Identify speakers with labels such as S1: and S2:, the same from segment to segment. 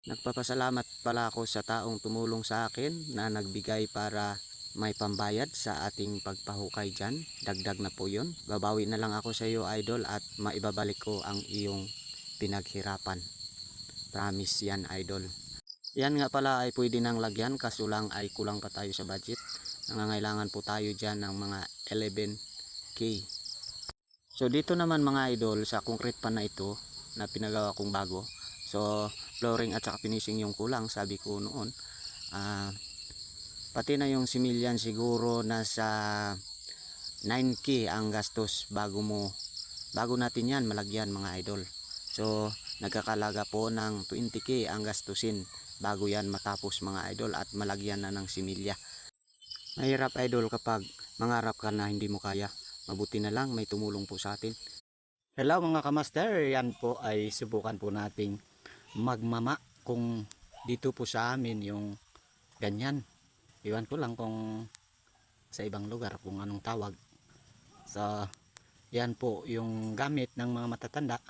S1: Nagpapasalamat pala ako sa taong tumulong sa akin na nagbigay para may pambayad sa ating pagpahukay dyan. Dagdag na po yun. Babawi na lang ako sa iyo, idol, at maibabalik ko ang iyong pinaghirapan. Promise yan, idol. Yan nga pala ay pwede nang lagyan, kaso lang ay kulang pa tayo sa budget. Nangangailangan po tayo dyan ng mga 11K. So dito naman mga idol, sa concrete pan na ito na pinagawa kong bago, so flooring at saka finishing yung kulang, sabi ko noon. Pati na yung similyan siguro nasa 9K ang gastos bago natin yan malagyan mga idol. So nagkakalaga po ng 20K ang gastusin bago yan matapos mga idol at malagyan na ng similya. Mahirap idol kapag mangarap ka na hindi mo kaya. Mabuti na lang may tumulong po sa atin. Hello mga kamaster, yan po ay subukan po nating magmama kung dito po sa amin yung ganyan. Iwan ko lang kung sa ibang lugar kung anong tawag. So yan po yung gamit ng mga matatanda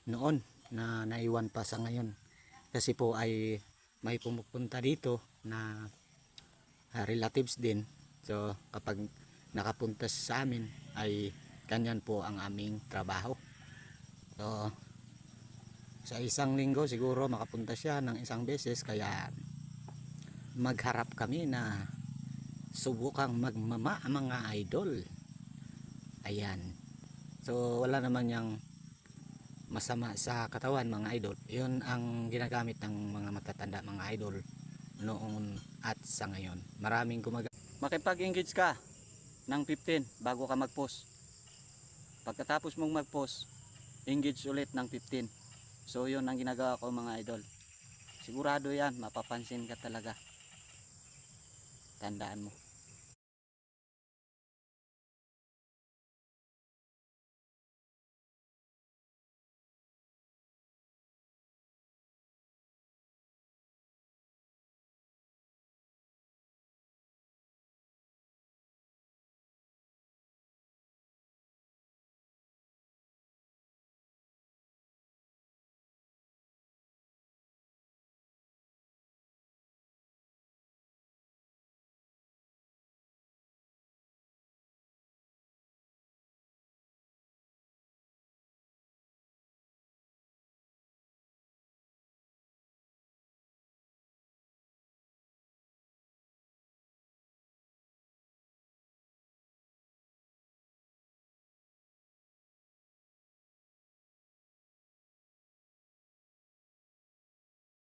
S1: noon na naiwan pa sa ngayon. Kasi po ay may pumupunta dito na relatives din. So kapag nakapunta sa amin ay ganyan po ang aming trabaho. So sa isang linggo siguro makapunta siya ng isang beses, kaya magharap kami na subukang magmama mga idol. Ayan. So wala naman yang masama sa katawan mga idol. Yun ang ginagamit ng mga matatanda mga idol noon at sa ngayon. Maraming makipag-engage ka ng 15 bago ka mag-post. Pagkatapos mong mag-post, engage ulit ng 15. So yun ang ginagawa ko mga idol. Sigurado yan, mapapansin ka talaga. Tandaan mo.